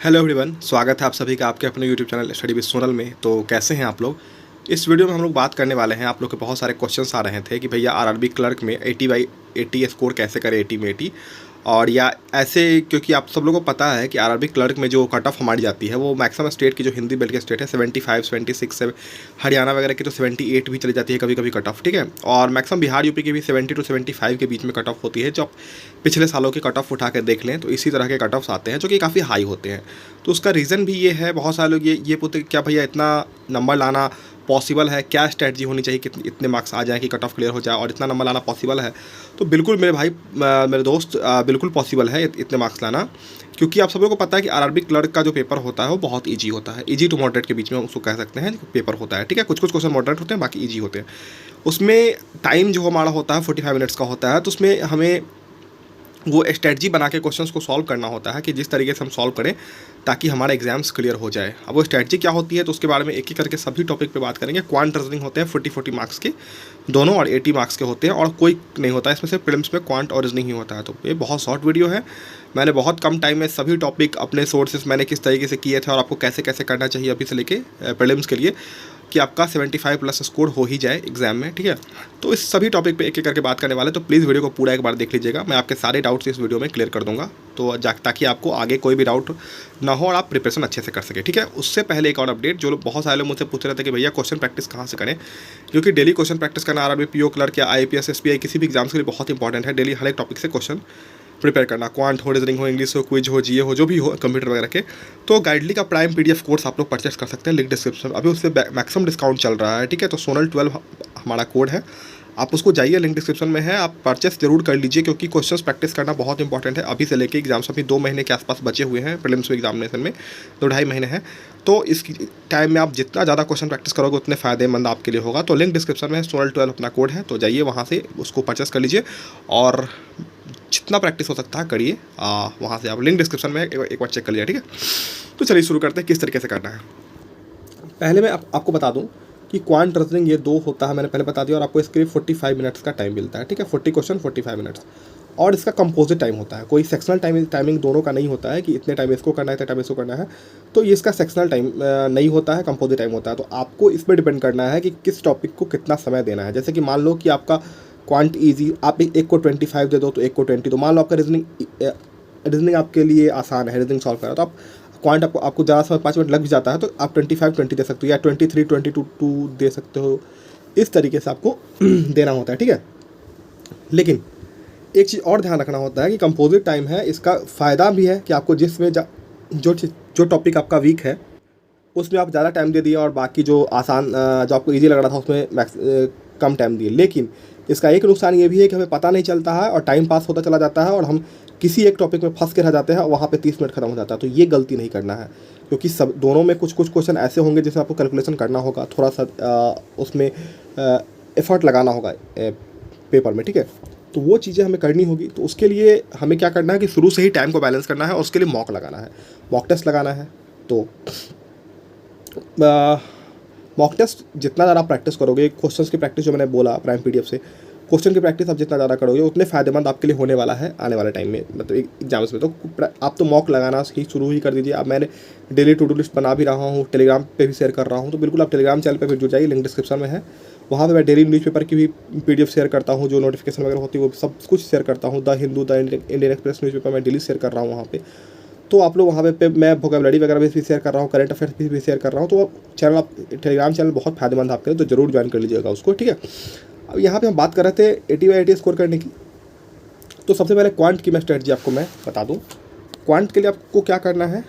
Hello everyone, स्वागत है आप सभी का आपके अपने YouTube channel study with Sonal में। तो कैसे हैं आप लोग। इस वीडियो में हम लोग बात करने वाले हैं, आप लोग के बहुत सारे क्वेश्चंस आ रहे थे कि भैया आरआरबी क्लर्क में 80/80 स्कोर कैसे करें, 80 में 80। और या ऐसे, क्योंकि आप सब लोगों को पता है कि आरआरबी क्लर्क में जो कट ऑफ हमारी जाती है वो मैक्सिमम स्टेट की, जो हिंदी बेल्ट के स्टेट है 75 76 से, हरियाणा वगैरह की तो 78 भी चली जाती है कभी कभी कट ऑफ, ठीक है। और मैक्सिमम बिहार यूपी की भी 70 to 75 के बीच में कट ऑफ होती है। जो आप पिछले सालों के कट ऑफ उठा कर देख लें तो इसी तरह के कट ऑफ्स आते हैं जो कि काफ़ी हाई होते हैं। तो उसका रीज़न भी ये है, बहुत सारे लोग ये पूछते क्या भैया इतना नंबर लाना पॉसिबल है, क्या स्ट्रैटेजी होनी चाहिए कि इतने मार्क्स आ जाएँ कि कट ऑफ क्लियर हो जाए और इतना नंबर लाना पॉसिबल है। तो बिल्कुल मेरे भाई, मेरे दोस्त, बिल्कुल पॉसिबल है इतने मार्क्स लाना। क्योंकि आप सब लोगों को पता है कि आरआरबी क्लर्क का जो पेपर होता है वो बहुत ईजी होता है, ईजी टू मॉडरेट के बीच में उसको कह सकते हैं पेपर होता है, ठीक है। कुछ कुछ क्वेश्चन मॉडरेट होते हैं, बाकी ईजी होते हैं। उसमें टाइम जो हमारा होता है 45 मिनट्स का होता है। तो उसमें हमें वो स्ट्रेटजी बना के क्वेश्चंस को सॉल्व करना होता है कि जिस तरीके से हम सॉल्व करें ताकि हमारा एग्जाम्स क्लियर हो जाए। अब वो स्ट्रेटजी क्या होती है तो उसके बारे में एक एक करके सभी टॉपिक पे बात करेंगे। क्वांट रीजनिंग होते हैं 40 मार्क्स के दोनों, और 80 मार्क्स के होते हैं, और कोई नहीं होता है इसमें से प्रीलिम्स में क्वांट और रीजनिंग ही होता है। तो ये बहुत शॉर्ट वीडियो है, मैंने बहुत कम टाइम में सभी टॉपिक अपने सोर्सेस मैंने किस तरीके से किए थे और आपको कैसे कैसे करना चाहिए अभी से लेके प्रीलिम्स के लिए कि आपका 75+ स्कोर हो ही जाए एग्जाम में, ठीक है। तो इस सभी टॉपिक पे एक एक करके बात करने वाले, तो प्लीज़ वीडियो को पूरा एक बार देख लीजिएगा। मैं आपके सारे डाउट्स इस वीडियो में क्लियर कर दूंगा, तो ताकि आपको आगे कोई भी डाउट ना हो और आप प्रिपरेशन अच्छे से कर सकें, ठीक है। उससे पहले एक और अपडेट, जो लोग बहुत सारे लोग मुझसे पूछ रहे थे कि भैया क्वेश्चन प्रैक्टिस कहाँ से करें, क्योंकि डेली क्वेश्चन प्रैक्टिस करना आरआरबी पीओ क्लर्क या आईपीएस एसपीआई किसी भी एग्जाम्स के लिए बहुत इंपॉर्टेंट है। डेली हर एक टॉपिक से क्वेश्चन प्रिपेयर करना, क्वांट हो, रीजनिंग हो, इंग्लिश हो, क्विज हो, जीए हो, जो भी हो, कंप्यूटर वगैरह के। तो गाइडली का प्राइम पीडीएफ कोर्स आप लोग परचेस कर सकते हैं, लिंक डिस्क्रिप्शन, अभी उससे मैक्सिमम डिस्काउंट चल रहा है, ठीक है। तो सोनल 12 हमारा कोड है, आप उसको जाइए, लिंक डिस्क्रिप्शन में है, आप परचेस जरूर कर लीजिए, क्योंकि क्वेश्चंस प्रैक्टिस करना बहुत इंपॉर्टेंट है अभी से लेके एग्जाम्स। अभी 2 महीने के आसपास बचे हुए हैं प्रीलिम्स एग्जामिनेशन में, 2-2.5 महीने हैं। तो इस टाइम में आप जितना ज़्यादा क्वेश्चन प्रैक्टिस करोगे उतने फ़ायदेमंद आपके लिए होगा। तो लिंक डिस्क्रिप्शन में है, सोनल 12 अपना कोड है, तो जाइए वहाँ से उसको परचेस कर लीजिए और जितना प्रैक्टिस हो सकता है करिए। वहाँ से आप लिंक डिस्क्रिप्शन में एक बार चेक कर लिया, ठीक है। तो चलिए शुरू करते हैं किस तरीके से करना है। पहले मैं आपको बता दूं कि क्वांट रीजनिंग ये 2 होता है, मैंने पहले बता दिया, और आपको इसके लिए 45 मिनट्स का टाइम मिलता है, ठीक है। 40 क्वेश्चन 45 मिनट्स, और इसका कंपोजिट टाइम होता है, कोई सेक्शनल टाइमिंग दोनों का नहीं होता है कि इतने टाइम इसको करना है, इतने टाइम इसको करना है। तो ये इसका सेक्शनल टाइम नहीं होता है, कंपोजिट टाइम होता है। तो आपको इस पर डिपेंड करना है कि किस टॉपिक को कितना समय देना है। जैसे कि मान लो कि आपका क्वांट ईजी, आप एक को 25 दे दो तो एक को 20 दो। मान लो आपका रीजनिंग आपके लिए आसान है, रीजनिंग सॉल्व करा, तो आप क्वांट आपको ज़्यादा समय 5 मिनट लग भी जाता है तो आप 25-20 दे सकते हो, या 23-22 दे सकते हो। इस तरीके से आपको देना होता है, ठीक है। लेकिन एक चीज़ और ध्यान रखना होता है कि कंपोजिट टाइम है, इसका फ़ायदा भी है कि आपको जिसमें जो टॉपिक आपका वीक है उसमें आप ज़्यादा टाइम दे दिए, और बाकी जो आसान, जो आपको ईजी लग रहा था उसमें कम टाइम दिए। लेकिन इसका एक नुकसान ये भी है कि हमें पता नहीं चलता है और टाइम पास होता चला जाता है, और हम किसी एक टॉपिक में फंस के रह जाते हैं और वहाँ पे 30 मिनट खत्म हो जाता है। तो ये गलती नहीं करना है, क्योंकि सब दोनों में कुछ कुछ क्वेश्चन ऐसे होंगे जिसमें आपको कैलकुलेशन करना होगा, थोड़ा सा उसमें एफर्ट लगाना होगा पेपर में, ठीक है। तो वो चीज़ें हमें करनी होगी। तो उसके लिए हमें क्या करना है कि शुरू से ही टाइम को बैलेंस करना है, और उसके लिए मॉक लगाना है, मॉक टेस्ट लगाना है। तो मॉक टेस्ट जितना ज़्यादा प्रैक्टिस करोगे, क्वेश्चंस की प्रैक्टिस जो मैंने बोला प्राइम पीडीएफ से, क्वेश्चन की प्रैक्टिस आप जितना ज़्यादा करोगे उतने फ़ायदेमंद आपके लिए होने वाला है आने वाले टाइम में, मतलब एग्जाम्स में। तो आप तो मॉक लगाना ही शुरू ही कर दीजिए। अब मैंने डेली टू डू लिस्ट बना भी रहा हूँ, टेलीग्राम पे भी शेयर कर रहा हूँ, तो बिल्कुल आप टेलीग्राम चैनल पे भी जुड़ जाइए, लिंक डिस्क्रिप्शन में है। वहाँ पे मैं डेली न्यूज़पेपर की भी पीडीएफ शेयर करता हूँ, जो नोटिफिकेशन वगैरह होती है वो सब कुछ शेयर करता हूँ। The Hindu, the Indian express newspaper मैं डेली शेयर कर रहा हूँ वहाँ पे। तो आप लोग वहाँ पे मैं वोकैबुलरी वगैरह भी शेयर कर रहा हूँ, करंट अफेयर्स भी शेयर कर रहा हूँ। तो चैनल, आप टेलीग्राम चैनल बहुत फायदेमंद आपके लिए, तो जरूर ज्वाइन कर लीजिएगा उसको, ठीक है। अब यहाँ पे हम बात कर रहे थे 80/80 स्कोर करने की। तो सबसे पहले क्वांट की मैं स्ट्रेटजी आपको मैं बता दूँ। क्वांट के लिए आपको क्या करना है,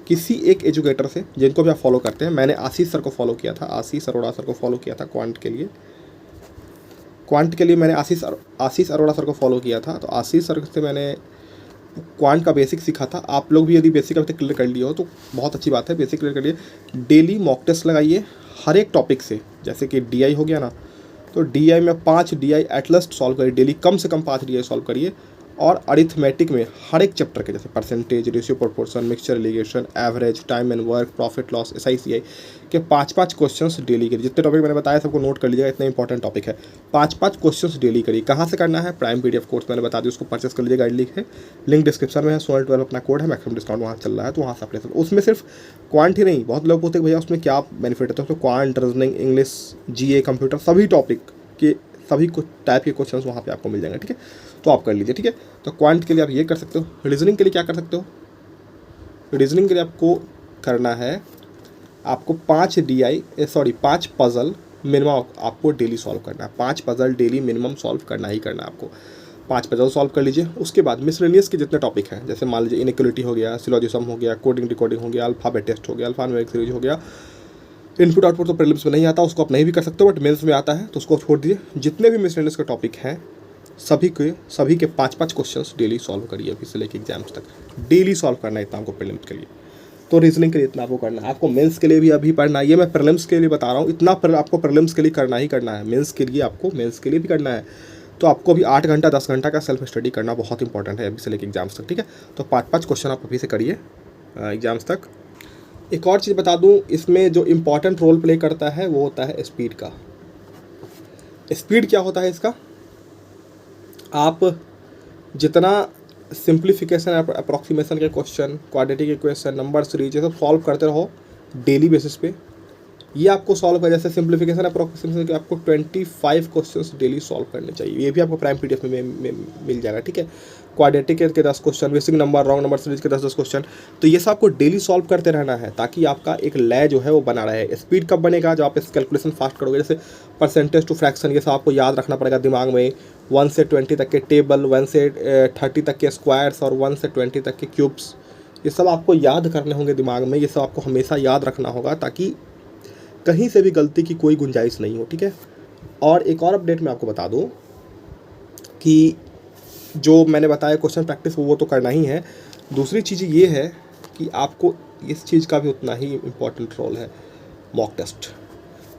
किसी एक एजुकेटर से जिनको भी आप फॉलो करते हैं, मैंने आशीष सर को फॉलो किया था, आशीष अरोड़ा सर को फॉलो किया था क्वांट के लिए। क्वांट के लिए मैंने आशीष अरोड़ा सर को फॉलो किया था। तो आशीष सर से मैंने क्वांट का बेसिक सीखा था। आप लोग भी यदि बेसिक अभी तक क्लियर कर लिए हो तो बहुत अच्छी बात है, बेसिक क्लियर कर लिए। डेली मॉक टेस्ट लगाइए हर एक टॉपिक से, जैसे कि डीआई हो गया ना, तो डीआई में 5 डीआई एटलस्ट सॉल्व करिए डेली, कम से कम 5 डीआई सॉल्व करिए। और अरिथमेटिक में हर एक चैप्टर के जैसे percentage, ratio, proportion, mixture, alligation, average, time and work, profit loss, SICI के 5-5 क्वेश्चंस डेली करिए। जितने टॉपिक मैंने बताया सबको नोट कर लीजिएगा, इतना इंपॉर्टेंट टॉपिक है। 5-5 क्वेश्चंस डेली करिए। कहाँ से करना है? प्राइम PDF कोर्स मैंने बता दिया, उसको परचेस कर लीजिए, गाइड लिंक है, लिंक डिस्क्रिप्शन में है। Sonal12 अपना कोड है, मैक्सिमम डिस्काउंट वहाँ चल रहा है, तो वहाँ से आप ले सकते। उसमें सिर्फ क्वांट ही नहीं, बहुत लोग पूछते हैं भैया उसमें क्या बेनिफिट है, तो उसमें quant, reasoning, English, GA, computer, सभी टॉपिक के सभी कुछ टाइप के क्वेश्चंस वहाँ पे आपको मिल जाएंगे, ठीक है। तो आप कर लीजिए, ठीक है। तो क्वांट के लिए आप ये कर सकते हो। रीजनिंग के लिए क्या कर सकते हो? रीजनिंग के लिए आपको करना है, आपको 5 पजल मिनिमम आपको डेली सॉल्व करना है। 5 पजल डेली मिनिमम सॉल्व करना ही करना है आपको। 5 पजल सॉल्व कर लीजिए। उसके बाद मिसलेनियस के जितने टॉपिक हैं, जैसे मान लीजिए इनइक्वालिटी हो गया, सिलोजिज्म हो गया, कोडिंग डिकोडिंग हो गया, अल्फाबेट टेस्ट हो गया, अल्फान्यूमेरिक सीरीज हो गया, इनपुट आउटपुट तो प्रीलिम्स में नहीं आता, उसको आप नहीं भी कर सकते हो, बट मेंस में आता है, तो उसको छोड़ दीजिए। जितने भी मिसलेनियस के टॉपिक हैं सभी के 5-5 क्वेश्चंस डेली सॉल्व करिए, अभी से लेकर एग्जाम्स तक डेली सॉल्व करना है इतना आपको प्रीलिम्स के लिए। तो रीजनिंग के लिए इतना आपको करना है, आपको मेंस के लिए भी अभी पढ़ना है। ये मैं प्रीलिम्स के लिए बता रहा हूँ, इतना आपको प्रीलिम्स के लिए करना ही करना है। मेंस के लिए आपको मेंस के लिए भी करना है, तो आपको अभी 8 घंटा 10 घंटा का सेल्फ स्टडी करना बहुत इंपॉर्टेंट है अभी से लेकर एग्जाम्स तक, ठीक है। तो 5-5 क्वेश्चन आप अभी से करिए एग्जाम्स तक। एक और चीज़ बता दूं, इसमें जो इम्पॉर्टेंट रोल प्ले करता है वो होता है स्पीड का। स्पीड क्या होता है इसका? आप जितना सिंप्लीफिकेशन, अप्रॉक्सीमेशन के question, quadratic equation, number series, ये सब सॉल्व करते रहो डेली बेसिस पे। ये आपको सॉल्व कर, जैसे सिंप्लीफिकेशन, अप्रॉक्सीमेशन के आपको 25 क्वेश्चंस डेली सॉल्व करने चाहिए। ये भी आपको प्राइम PDF में मिल जाएगा, ठीक है। क्वाड्रेटिक के 10 question, basic number, wrong number series के 10-10 क्वेश्चन, तो ये सब आपको डेली सॉल्व करते रहना है, ताकि आपका एक लय जो है वो बना रहे। स्पीड कब बनेगा? जब आप इस कैलकुलेशन फास्ट करोगे, जैसे परसेंटेज टू फ्रैक्शन, ये सब आपको याद रखना पड़ेगा दिमाग में। 1 से 20 तक के टेबल, 1 से 30 तक के स्क्वायर्स और 1 से 20 तक के क्यूब्स, ये सब आपको याद करने होंगे दिमाग में। ये सब आपको हमेशा याद रखना होगा, ताकि कहीं से भी गलती की कोई गुंजाइश नहीं हो, ठीक है। और एक और अपडेट मैं आपको बता दूं कि जो मैंने बताया क्वेश्चन प्रैक्टिस वो तो करना ही है। दूसरी चीज़ ये है कि आपको इस चीज़ का भी उतना ही इम्पोर्टेंट रोल है, मॉक टेस्ट।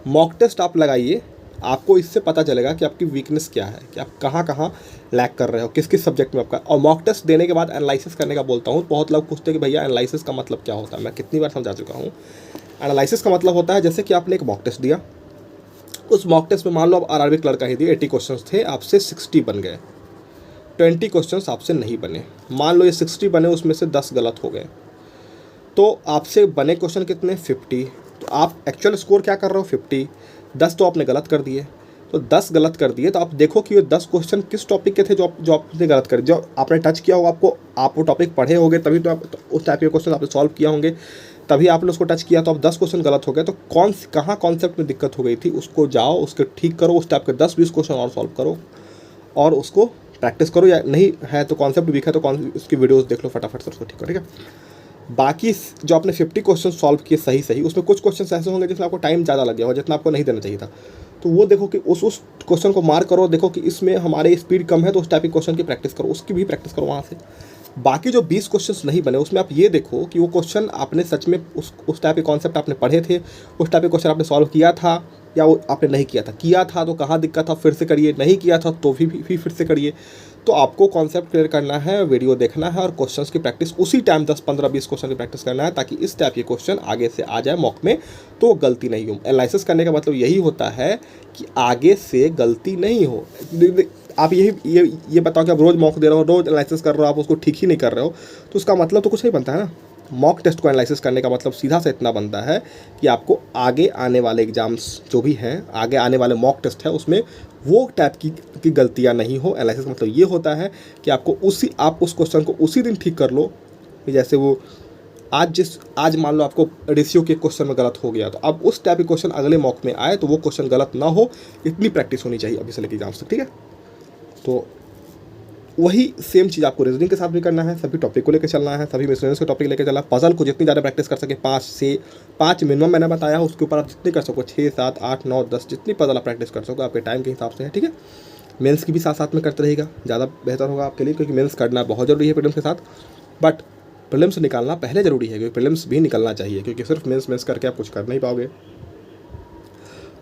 मॉक टेस्ट आप लगाइए, आपको इससे पता चलेगा कि आपकी वीकनेस क्या है, कि आप कहाँ कहाँ लैग कर रहे हो, किस किस सब्जेक्ट में आपका। और मॉक टेस्ट देने के बाद एनालिसिस करने का बोलता हूँ। बहुत लोग पूछते हैं कि भैया एनालिसिस का मतलब क्या होता है, मैं कितनी बार समझा चुका हूँ। एनालिसिस का मतलब होता है, जैसे कि आपने एक मॉक टेस्ट दिया, उस मॉक टेस्ट में मान लो आप RRB क्लर्क का ही दिए, 80 क्वेश्चंस थे, आपसे 60 बन गए, 20 क्वेश्चंस आपसे नहीं बने। मान लो ये 60 बने, उसमें से 10 गलत हो गए, तो आपसे बने क्वेश्चन कितने? 50। तो आप एक्चुअल स्कोर क्या कर रहे हो? 50। 10 तो आपने गलत कर दिए, तो 10 गलत कर दिए, तो आप देखो कि ये 10 क्वेश्चन किस टॉपिक के थे जो आपने गलत कर, जो आपने टच किया होगा, आप वो टॉपिक पढ़े होंगे तभी तो आप उस टाइप के क्वेश्चन आपने सॉल्व किया होंगे, तभी आपने उसको टच किया। तो अब 10 क्वेश्चन गलत हो गए, तो कहाँ कॉन्सेप्ट में दिक्कत हो गई थी, उसको जाओ, उसको ठीक करो, उस टाइप के 10-20 क्वेश्चन और सॉल्व करो और उसको प्रैक्टिस करो। या नहीं है तो कॉन्सेप्ट वीक है तो उसकी वीडियोस देख लो फटाफट से, उसको ठीक करो, ठीक है। बाकी जो आपने 50 क्वेश्चन सॉल्व किए सही, उसमें कुछ क्वेश्चन ऐसे होंगे जिसमें आपको टाइम ज़्यादा लग गया हो, जितना आपको नहीं देना चाहिए था, तो वो देखो कि उस क्वेश्चन को मार्क करो, देखो कि इसमें हमारे स्पीड कम है, तो उस टाइप के क्वेश्चन की प्रैक्टिस करो, उसकी भी प्रैक्टिस करो वहाँ से। बाकी जो 20 क्वेश्चंस नहीं बने, उसमें आप ये देखो कि वो क्वेश्चन आपने सच में उस टाइप के कॉन्सेप्ट आपने पढ़े थे, उस टाइप के क्वेश्चन आपने सॉल्व किया था, या वो आपने नहीं किया था तो कहाँ दिक्कत था, फिर से करिए, नहीं किया था तो भी फिर से करिए। तो आपको कॉन्सेप्ट क्लियर करना है, वीडियो देखना है और क्वेश्चंस की प्रैक्टिस उसी टाइम 10, 15, 20 क्वेश्चन की प्रैक्टिस करना है, ताकि इस टाइप के क्वेश्चन आगे से आ जाए मॉक में, तो गलती नहीं हो। एनालिसिस करने का मतलब यही होता है कि आगे से गलती नहीं हो। आप ये बताओ कि आप रोज़ मॉक दे रहे हो, रोज़ एनालिसिस कर रहे हो, आप उसको ठीक ही नहीं कर रहे हो, तो उसका मतलब तो कुछ नहीं बनता है ना। मॉक टेस्ट को एनालिसिस करने का मतलब सीधा सा इतना बनता है कि आपको आगे आने वाले एग्जाम्स जो भी हैं, आगे आने वाले मॉक टेस्ट है, उसमें वो टाइप की गलतियां नहीं हो। एनालिसिस का मतलब ये होता है कि आप उस क्वेश्चन को उसी दिन ठीक कर लो। जैसे वो आज मान लो आपको रेशियो के क्वेश्चन में गलत हो गया, तो अब उस टाइप के क्वेश्चन अगले मॉक में आए तो वो क्वेश्चन गलत ना हो, इतनी प्रैक्टिस होनी चाहिए अभी से लेकर एग्जाम्स तक, ठीक है। तो वही सेम चीज़ आपको रीजनिंग के साथ भी करना है, सभी टॉपिक को लेकर चलना है, सभी मिसलेनियस के टॉपिक लेकर चलना है। पजल को जितनी ज़्यादा प्रैक्टिस कर सके, 5 मिनिमम मैंने बताया, उसके ऊपर आप जितनी कर सको, 6, 7, 8, 9, 10 जितनी पजल आप प्रैक्टिस कर सको आपके टाइम के हिसाब से है, ठीक है। मेंस की भी साथ में करते रहेगा, ज़्यादा बेहतर होगा आपके लिए, क्योंकि मेंस करना बहुत ज़रूरी है प्रीलिम्स के साथ, बट प्रीलिम्स निकालना पहले ज़रूरी है, क्योंकि प्रीलिम्स भी निकलना चाहिए, क्योंकि सिर्फ मेंस करके आप कुछ कर नहीं पाओगे।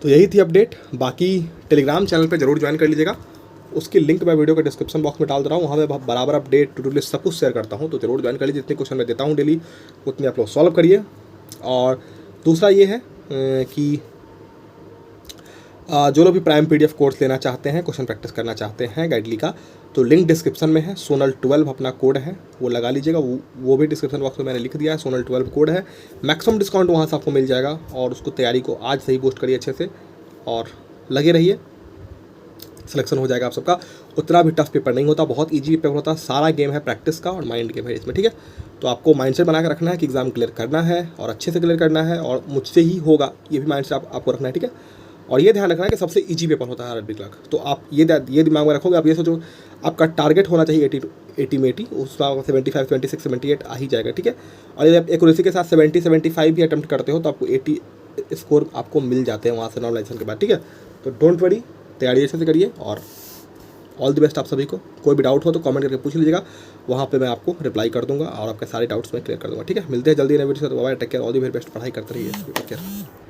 तो यही थी अपडेट। बाकी टेलीग्राम चैनल पर ज़रूर ज्वाइन कर लीजिएगा उसकी लिंक मैं वीडियो के डिस्क्रिप्शन बॉक्स में डाल दे रहा हूँ। वहाँ मैं बराबर अपडेट, टू डू लिस्ट सब कुछ शेयर करता हूँ, तो जरूर ज्वाइन कर लीजिए। जितने क्वेश्चन मैं देता हूँ डेली उतने आप लोग सॉल्व करिए। और दूसरा ये है कि जो लोग भी प्राइम PDF कोर्स लेना चाहते हैं, क्वेश्चन प्रैक्टिस करना चाहते हैं गाइडली का, तो लिंक डिस्क्रिप्शन में है। सोनल 12 अपना कोड है, वो लगा लीजिएगा। वो भी डिस्क्रिप्शन बॉक्स में मैंने लिख दिया है। सोनल 12 कोड है, मैक्सिमम डिस्काउंट वहाँ से आपको मिल जाएगा। और उसको तैयारी को आज से ही बूस्ट करिए अच्छे से और लगे रहिए, सिलेक्शन हो जाएगा आप सबका। उतना भी टफ पेपर नहीं होता, बहुत ईजी पेपर होता है। सारा गेम है प्रैक्टिस का और माइंड गेम है इसमें, ठीक है। तो आपको माइंडसेट बना के रखना है कि एग्जाम क्लियर करना है और अच्छे से क्लियर करना है और मुझसे ही होगा, ये भी माइंडसेट आपको रखना है, ठीक है। और ये ध्यान रखना है कि सबसे ईजी पेपर होता है आरआरबी क्लर्क। तो आप ये दिमाग में रखोगे। आप ये सोचो आपका टारगेट होना चाहिए 80 में 80, उसका 75, 26, 78 आ ही जाएगा, ठीक है। और यदि आप एक्यूरेसी के साथ 70, 75 भी अटैम्प्ट करते हो तो आपको 80 स्कोर आपको मिल जाते हैं वहाँ से नॉर्मलाइजेशन के बाद, ठीक है। तो डोंट वरी, तैयारी अच्छे से करिए और ऑल द बेस्ट आप सभी को। कोई भी डाउट हो तो कमेंट करके पूछ लीजिएगा, वहाँ पे मैं आपको रिप्लाई कर दूंगा और आपके सारे डाउट्स मैं क्लियर कर दूंगा, ठीक है। मिलते हैं जल्दी नए वीडियो से। तो bye, take care, all the very best. पढ़ाई करते रहिए, टेक केयर।